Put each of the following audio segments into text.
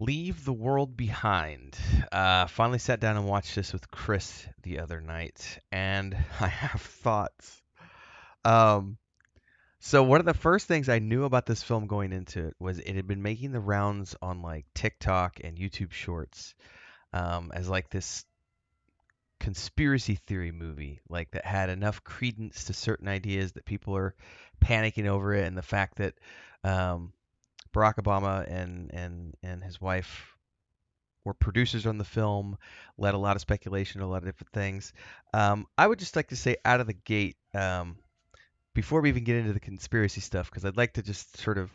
Leave the World Behind. Finally sat down and watched this with Chris the other night, and I have thoughts. Um, so one of the first things I knew about this film going into it was it had been making the rounds on like TikTok and YouTube Shorts as like this conspiracy theory movie, like that had enough credence to certain ideas that people are panicking over it, and the fact that um, Barack Obama and his wife were producers on the film, led a lot of speculation, a lot of different things. I would just like to say out of the gate, before we even get into the conspiracy stuff, because I'd like to just sort of,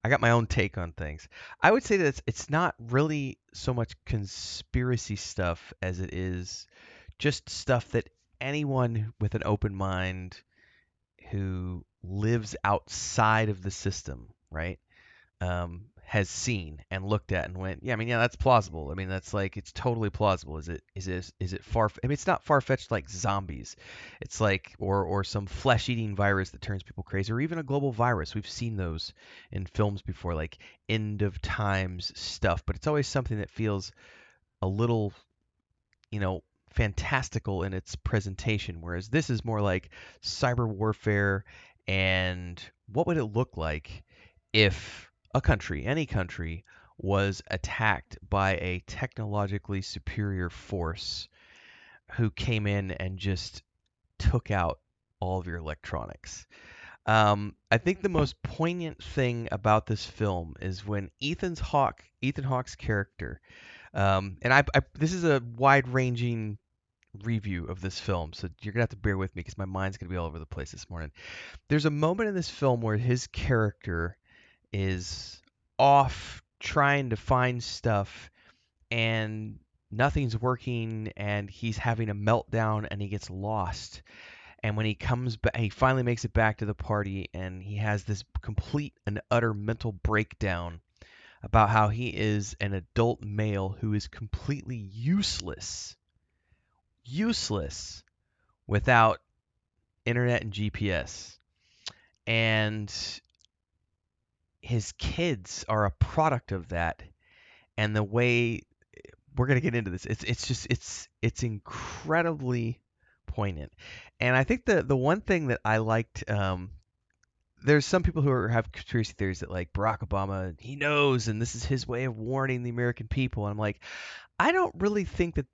I got my own take on things. I would say that it's not really so much conspiracy stuff as it is just stuff that anyone with an open mind who lives outside of the system, right? Has seen and looked at and went, yeah, I mean, yeah, that's plausible. I mean, that's like it's totally plausible. Is it far? I mean, it's not far fetched like zombies. It's like or some flesh eating virus that turns people crazy, or even a global virus. We've seen those in films before, like end of times stuff. But it's always something that feels a little, fantastical in its presentation. Whereas this is more like cyber warfare and what would it look like if a country, any country, was attacked by a technologically superior force who came in and just took out all of your electronics. I think the most poignant thing about this film is when Ethan Hawke's character, and this is a wide-ranging review of this film, so you're gonna have to bear with me because my mind's gonna be all over the place this morning. There's a moment in this film where his character is off trying to find stuff and nothing's working and he's having a meltdown and he gets lost. And when he comes back, he finally makes it back to the party and he has this complete and utter mental breakdown about how he is an adult male who is completely useless without internet and GPS. And his kids are a product of that. And the way we're gonna get into this, it's incredibly poignant. And I think the one thing that I liked, there's some people who have conspiracy theories that like Barack Obama, he knows, and this is his way of warning the American people. And I'm like, I don't really think that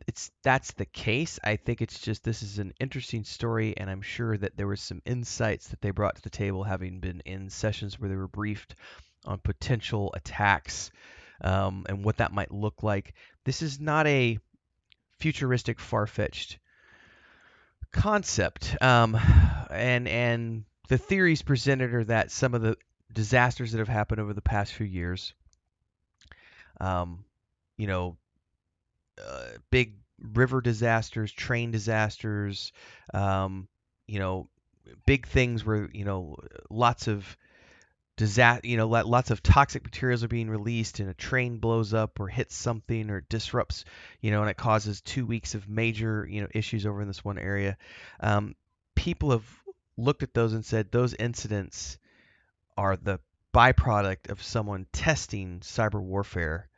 that's the case. I think it's just this is an interesting story, and I'm sure that there were some insights that they brought to the table, having been in sessions where they were briefed on potential attacks and what that might look like. This is not a futuristic, far-fetched concept, and the theories presented are that some of the disasters that have happened over the past few years, um, you know, big river disasters, train disasters, um, you know, big things where lots of lots of toxic materials are being released, and a train blows up or hits something or disrupts, and it causes 2 weeks of major issues over in this one area. Um, People have looked at those and said those incidents are the byproduct of someone testing cyber warfare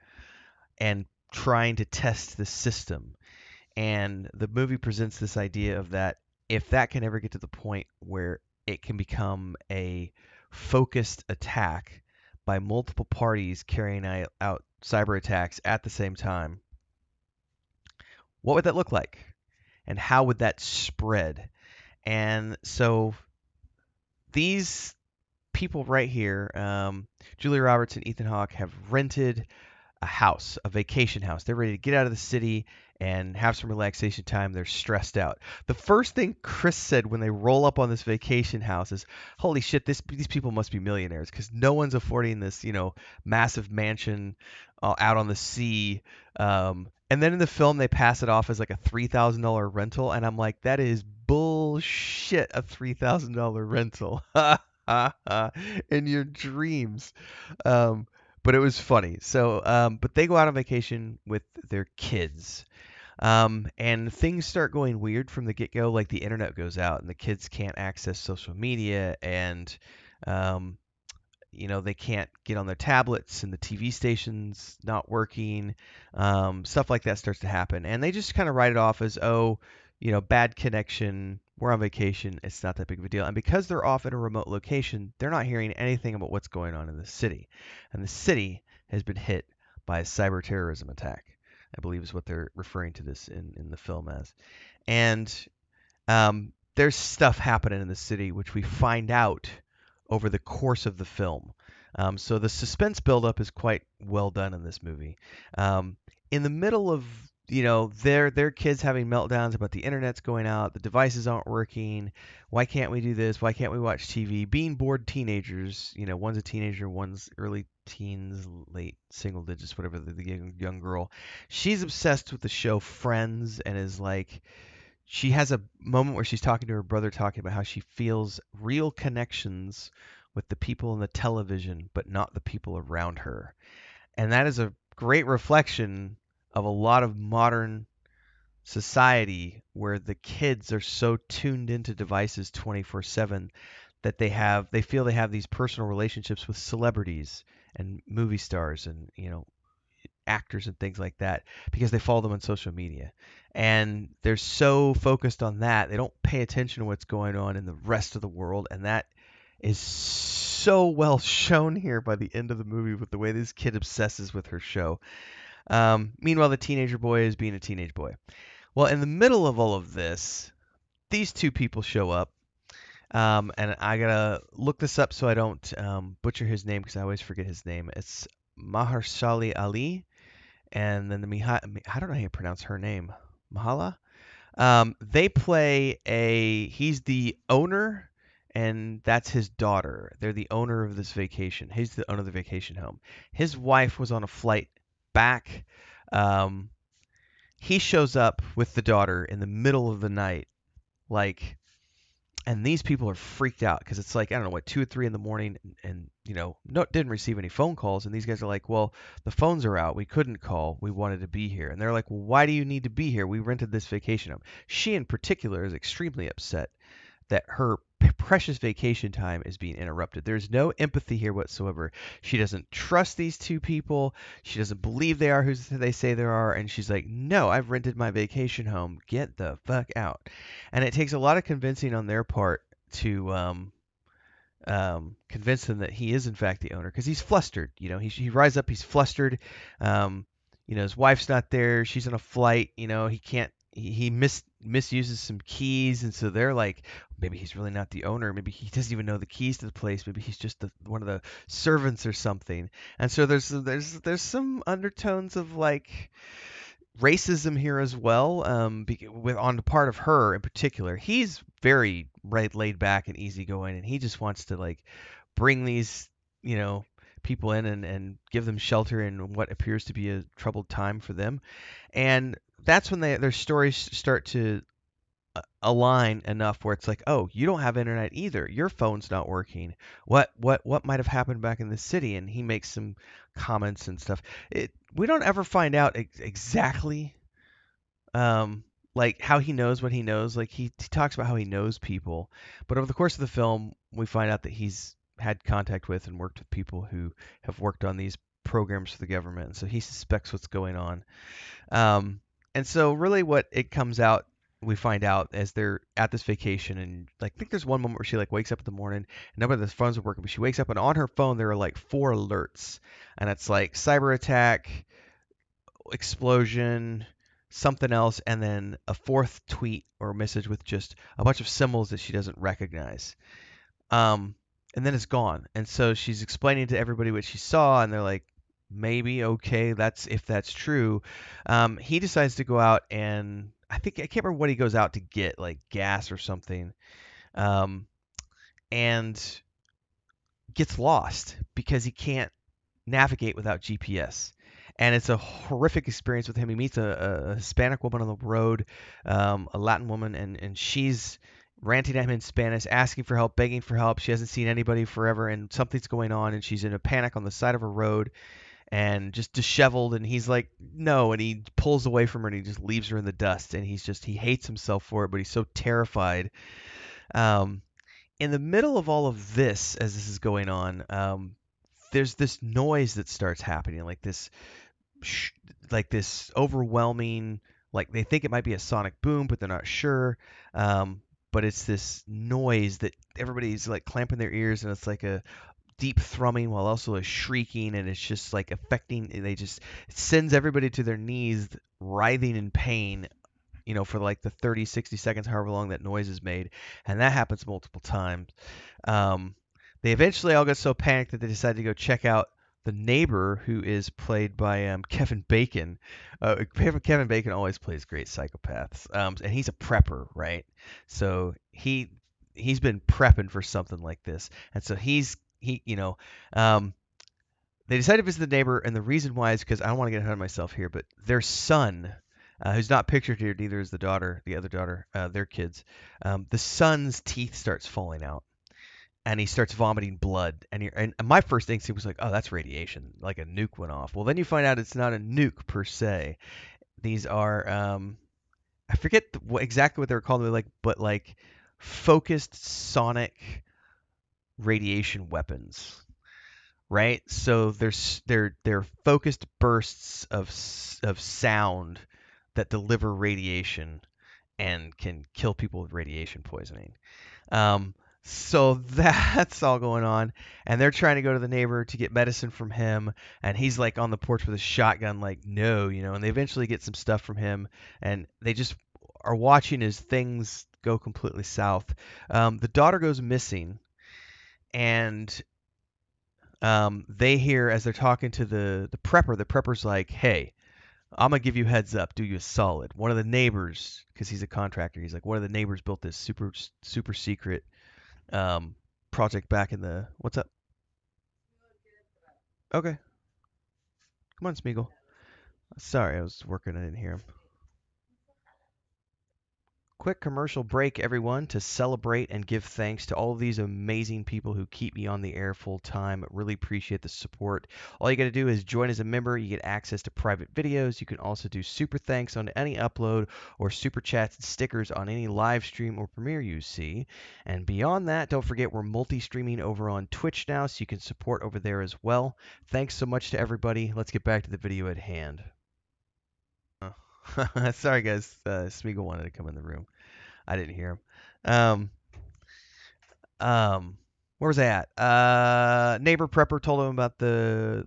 and trying to test the system. And the movie presents this idea of that if that can ever get to the point where it can become a focused attack by multiple parties carrying out cyber attacks at the same time, what would that look like? And how would that spread? And so these people right here, Julia Roberts and Ethan Hawke, have rented a house, a vacation house. They're ready to get out of the city and have some relaxation time. They're stressed out. The first thing Chris said when they roll up on this vacation house is, "Holy shit, these people must be millionaires because no one's affording this, massive mansion out on the sea." And then in the film, they pass it off as like a $3,000 rental, and I'm like, that is bullshit. A $3,000 rental. In your dreams. But it was funny. So, but they go out on vacation with their kids. And things start going weird from the get-go. Like the internet goes out and the kids can't access social media. And, they can't get on their tablets and the TV station's not working. Stuff like that starts to happen. And they just kind of write it off as, oh, bad connection. We're on vacation. It's not that big of a deal. And because they're off at a remote location, they're not hearing anything about what's going on in the city. And the city has been hit by a cyber terrorism attack, I believe is what they're referring to this in the film as. And there's stuff happening in the city which we find out over the course of the film. So the suspense buildup is quite well done in this movie. In the middle of their kids having meltdowns about the internet's going out, the devices aren't working, why can't we do this? Why can't we watch TV? Being bored teenagers, one's a teenager, one's early teens, late single digits, whatever the young girl. She's obsessed with the show Friends and is like she has a moment where she's talking to her brother, talking about how she feels real connections with the people in the television, but not the people around her. And that is a great reflection of a lot of modern society where the kids are so tuned into devices 24/7 that they feel they have these personal relationships with celebrities and movie stars and actors and things like that because they follow them on social media. And they're so focused on that, they don't pay attention to what's going on in the rest of the world. And that is so well shown here by the end of the movie with the way this kid obsesses with her show. Meanwhile, the teenager boy is being a teenage boy. Well, in the middle of all of this, these two people show up. And I gotta look this up so I don't butcher his name because I always forget his name. It's Mahershala Ali and then I don't know how you pronounce her name, Myha'la. They play he's the owner, and that's his daughter. They're the owner of this vacation. He's the owner of the vacation home. His wife was on a flight back. Um, he shows up with the daughter in the middle of the night, like and these people are freaked out because it's like I don't know what 2 or 3 in the morning, and didn't receive any phone calls, and these guys are like, well, the phones are out, we couldn't call, we wanted to be here, and they're like, well, why do you need to be here? We rented this vacation home. She in particular is extremely upset that her precious vacation time is being interrupted. There's no empathy here whatsoever. She doesn't trust these two people. She doesn't believe they are who they say they are. And she's like, no, I've rented my vacation home. Get the fuck out. And it takes a lot of convincing on their part to convince them that he is in fact the owner because he's flustered. He rises up, he's flustered. His wife's not there. She's on a flight. He can't. He misuses some keys, and so they're like, maybe he's really not the owner. Maybe he doesn't even know the keys to the place. Maybe he's just one of the servants or something. And so there's some undertones of like racism here as well, on the part of her in particular. He's very laid back and easygoing, and he just wants to like bring these people in and give them shelter in what appears to be a troubled time for them. And that's when their stories start to align enough where it's like, oh, you don't have internet either. Your phone's not working. What might have happened back in the city? And he makes some comments and stuff. We don't ever find out exactly like how he knows what he knows. Like he talks about how he knows people, but over the course of the film, we find out that he's had contact with and worked with people who have worked on these programs for the government, and so he suspects what's going on. And so really what it comes out, we find out as they're at this vacation, and like I think there's one moment where she like wakes up in the morning and none of the phones are working, but she wakes up and on her phone there are like 4 alerts, and it's like cyber attack, explosion, something else, and then a fourth tweet or message with just a bunch of symbols that she doesn't recognize. And then it's gone. And so she's explaining to everybody what she saw, and they're like, maybe okay, if that's true. He decides to go out, and I can't remember what he goes out to get, like gas or something, and gets lost because he can't navigate without GPS. And it's a horrific experience with him. He meets a Hispanic woman on the road, a Latin woman, and she's ranting at him in Spanish, asking for help, begging for help. She hasn't seen anybody forever, and something's going on, and she's in a panic on the side of a road and just disheveled. And he's like, no, and he pulls away from her and he just leaves her in the dust. And he hates himself for it, but he's so terrified. In the middle of all of this, as this is going on, there's this noise that starts happening, like this sh- like this overwhelming, like they think it might be a sonic boom, but they're not sure. But it's this noise that everybody's like clamping their ears, and it's like a deep thrumming while also a shrieking, and it's just like affecting. It sends everybody to their knees, writhing in pain. For like the 30, 60 seconds, however long that noise is made, and that happens multiple times. Um, they eventually all get so panicked that they decide to go check out the neighbor, who is played by Kevin Bacon. Kevin Bacon always plays great psychopaths, and he's a prepper, right? So he's been prepping for something like this, and so um, they decided to visit the neighbor, and the reason why is because I don't want to get ahead of myself here, but their son, who's not pictured here, neither is the other daughter, their kids. The son's teeth starts falling out, and he starts vomiting blood. And my first instinct was like, oh, that's radiation, like a nuke went off. Well, then you find out it's not a nuke per se. These are I forget exactly what they were called, but like focused sonic radiation weapons, right? So they're focused bursts of sound that deliver radiation and can kill people with radiation poisoning. Um, so that's all going on, and they're trying to go to the neighbor to get medicine from him, and he's like on the porch with a shotgun, like no, and they eventually get some stuff from him, and they just are watching as things go completely south. The daughter goes missing, and they hear as they're talking to the prepper. The prepper's like, "Hey, I'm gonna give you heads up. Do you a solid. One of the neighbors, because he's a contractor, he's like, one of the neighbors built this super secret um, project back in the. What's up? Okay, come on, Smeagol. Sorry, I was working. I didn't hear him. Quick commercial break, everyone, to celebrate and give thanks to all of these amazing people who keep me on the air full time. Really appreciate the support. All you got to do is join as a member. You get access to private videos. You can also do super thanks on any upload, or super chats and stickers on any live stream or premiere you see. And beyond that, don't forget we're multi-streaming over on Twitch now, so you can support over there as well. Thanks so much to everybody. Let's get back to the video at hand. Sorry, guys. Smeagol wanted to come in the room. I didn't hear him. Um, where was I at? Neighbor prepper told him about the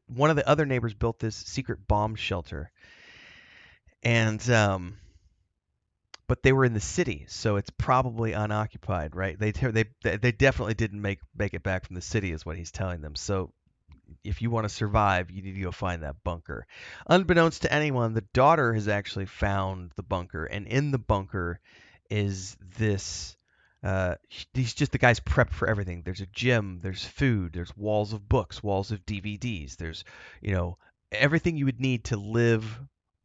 one of the other neighbors built this secret bomb shelter, and but they were in the city, so it's probably unoccupied, right? They definitely didn't make it back from the city, is what he's telling them. So if you want to survive, you need to go find that bunker. Unbeknownst to anyone, the daughter has actually found the bunker, and in the bunker is this. He's just the guy's prepped for everything. There's a gym, there's food, there's walls of books, walls of DVDs. There's, you know, everything you would need to live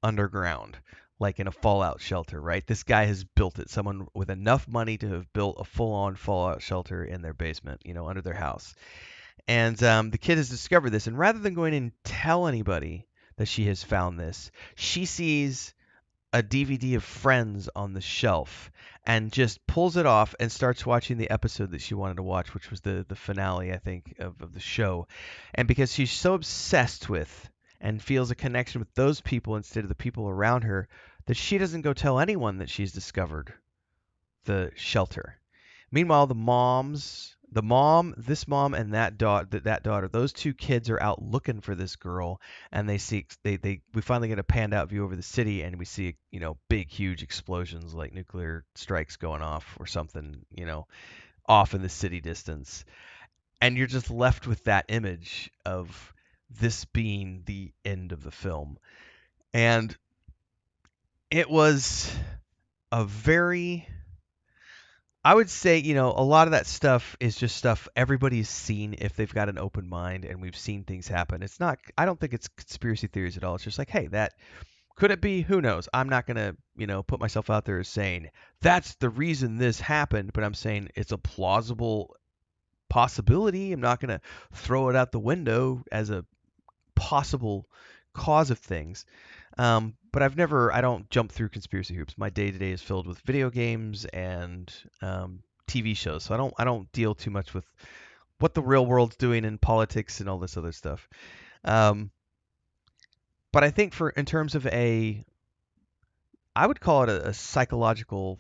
underground, like in a fallout shelter, right? This guy has built it. Someone with enough money to have built a full-on fallout shelter in their basement, under their house. And the kid has discovered this, and rather than going and tell anybody that she has found this, she sees a DVD of Friends on the shelf and just pulls it off and starts watching the episode that she wanted to watch, which was the finale, I think, of the show. And because she's so obsessed with and feels a connection with those people instead of the people around her, that she doesn't go tell anyone that she's discovered the shelter. Meanwhile, this mom and that daughter, those two kids are out looking for this girl, and we finally get a panned out view over the city, and we see, big, huge explosions like nuclear strikes going off or something, off in the city distance. And you're just left with that image of this being the end of the film. And it was a very I would say, a lot of that stuff is just stuff everybody's seen if they've got an open mind, and we've seen things happen. I don't think it's conspiracy theories at all. It's just like, hey, that could it be? Who knows? I'm not going to, put myself out there as saying that's the reason this happened, but I'm saying it's a plausible possibility. I'm not going to throw it out the window as a possible cause of things. But I don't jump through conspiracy hoops. My day to day is filled with video games and TV shows, so I don't deal too much with what the real world's doing in politics and all this other stuff. Um, but I think for in terms of I would call it a psychological,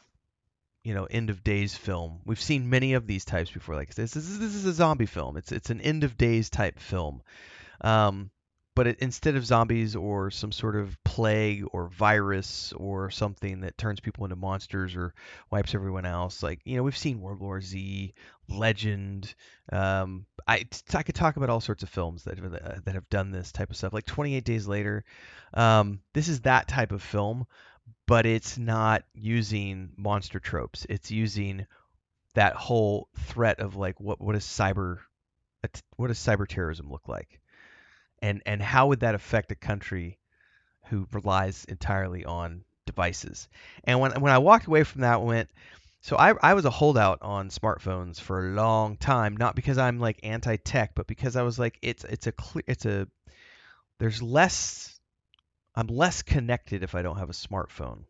end of days film. We've seen many of these types before. Like this is a zombie film. It's an end of days type film. Um, but instead of zombies or some sort of plague or virus or something that turns people into monsters or wipes everyone else, like we've seen World War Z, Legend. I could talk about all sorts of films that have done this type of stuff. Like 28 Days Later. This is that type of film, but it's not using monster tropes. It's using that whole threat of like what does cyber terrorism look like, and how would that affect a country who relies entirely on devices? And when I walked away from that, so I was a holdout on smartphones for a long time, not because I'm like anti-tech, but because I was like there's less I'm less connected if I don't have a smartphone.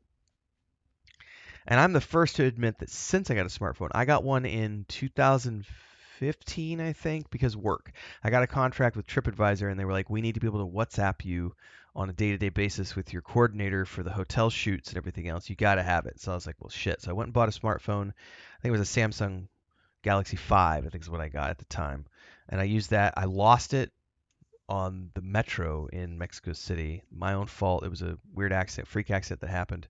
And I'm the first to admit that since I got a smartphone, I got one in 2015, I think, because work. I got a contract with TripAdvisor, and they were like, we need to be able to WhatsApp you on a day-to-day basis with your coordinator for the hotel shoots and everything else. You got to have it. So I was like, well, shit. So I went and bought a smartphone. I think it was a Samsung Galaxy 5, I think is what I got at the time. And I used that. I lost it on the metro in Mexico City. My own fault. It was a weird accident, freak accident that happened.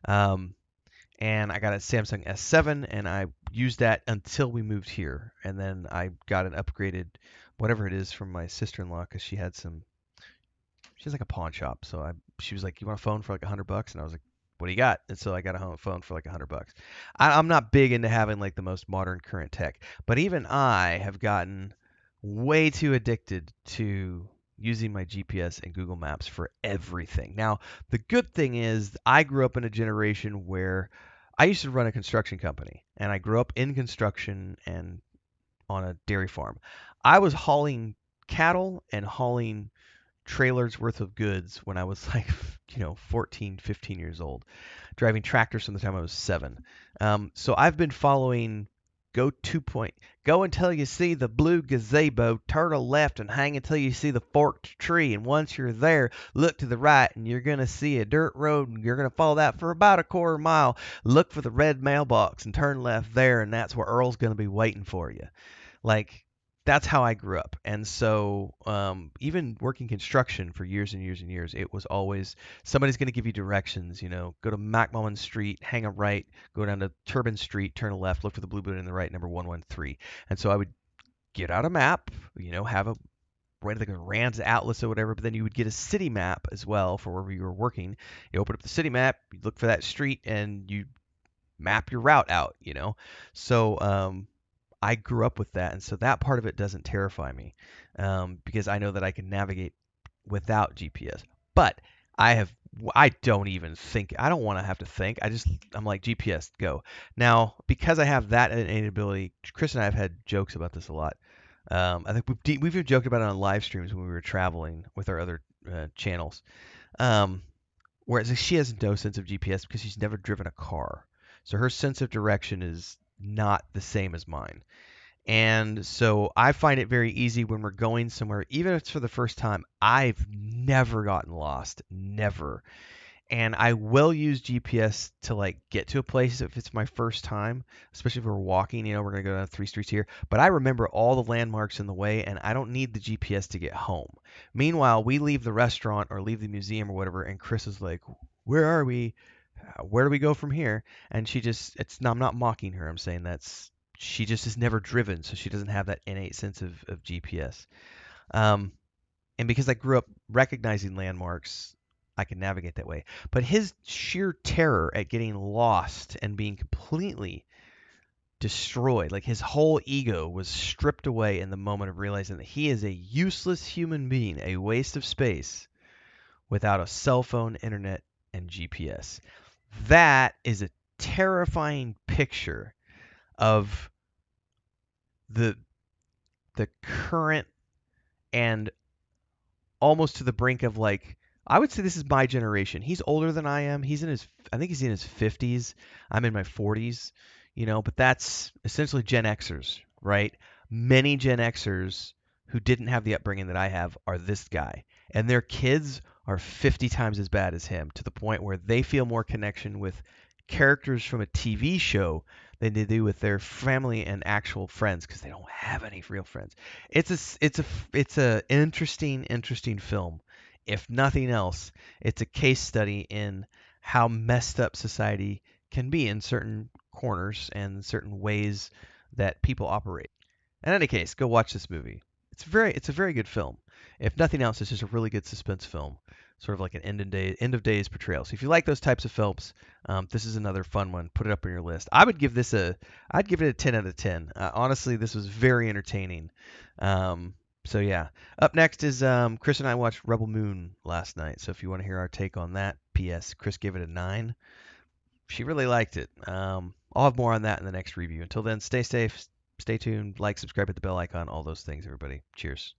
Um, and I got a Samsung S7, and I used that until we moved here. And then I got an upgraded, whatever it is, from my sister-in-law because she has like a pawn shop. So she was like, "You want a phone for like $100?" And I was like, "What do you got?" And so I got a home phone for like $100. I'm not big into having like the most modern current tech, but even I have gotten way too addicted to using my GPS and Google Maps for everything. Now, the good thing is I grew up in a generation where I used to run a construction company, and I grew up in construction and on a dairy farm. I was hauling cattle and hauling trailers worth of goods when I was like, 14, 15 years old, driving tractors from the time I was 7. So I've been following go 2 point, go until you see the blue gazebo, turn to left and hang until you see the forked tree. And once you're there, look to the right and you're going to see a dirt road and you're going to follow that for about a quarter mile. Look for the red mailbox and turn left there, and that's where Earl's going to be waiting for you. Like, that's how I grew up. And so even working construction for years and years and years, it was always somebody's going to give you directions. Go to McMullen Street, hang a right, go down to Turbine Street, turn a left, look for the blue building on the right, number 113. And so I would get out a map, have a right like a Rand's Atlas or whatever, but then you would get a city map as well for wherever you were working. You open up the city map, you look for that street, and you map your route out. So I grew up with that, and so that part of it doesn't terrify me, because I know that I can navigate without GPS. But I don't even think. I don't want to have to think. I'm like, GPS, go. Now, because I have that innate ability, Chris and I have had jokes about this a lot. I think we've even joked about it on live streams when we were traveling with our other channels. Whereas she has no sense of GPS because she's never driven a car, so her sense of direction is not the same as mine. And so I find it very easy when we're going somewhere, even if it's for the first time. I've never gotten lost, never. And I will use GPS to like get to a place if it's my first time, especially if we're walking, we're going to go down 3 streets here. But I remember all the landmarks in the way, and I don't need the GPS to get home. Meanwhile, we leave the restaurant or leave the museum or whatever, and Chris is like, "Where are we? Where do we go from here?" And I'm not mocking her. I'm saying she just has never driven, so she doesn't have that innate sense of GPS. And because I grew up recognizing landmarks, I can navigate that way. But his sheer terror at getting lost and being completely destroyed, like his whole ego was stripped away in the moment of realizing that he is a useless human being, a waste of space, without a cell phone, internet, and GPS. That is a terrifying picture of the current and almost to the brink of like, I would say this is my generation. He's older than I am. I think he's in his 50s. I'm in my 40s, but that's essentially Gen Xers, right? many Gen Xers who didn't have the upbringing that I have are this guy, and their kids are 50 times as bad as him, to the point where they feel more connection with characters from a TV show than they do with their family and actual friends, because they don't have any real friends. It's a interesting film. If nothing else, it's a case study in how messed up society can be in certain corners and certain ways that people operate. In any case, go watch this movie. It's a very good film. If nothing else, it's just a really good suspense film, sort of like an end of days portrayal. So if you like those types of films, this is another fun one. Put it up on your list. I'd give it a 10 out of 10. Honestly, this was very entertaining. So yeah. Up next is Chris and I watched Rebel Moon last night. So if you want to hear our take on that, P.S. Chris gave it a 9. She really liked it. I'll have more on that in the next review. Until then, stay safe, stay tuned, like, subscribe, hit the bell icon, all those things, everybody. Cheers.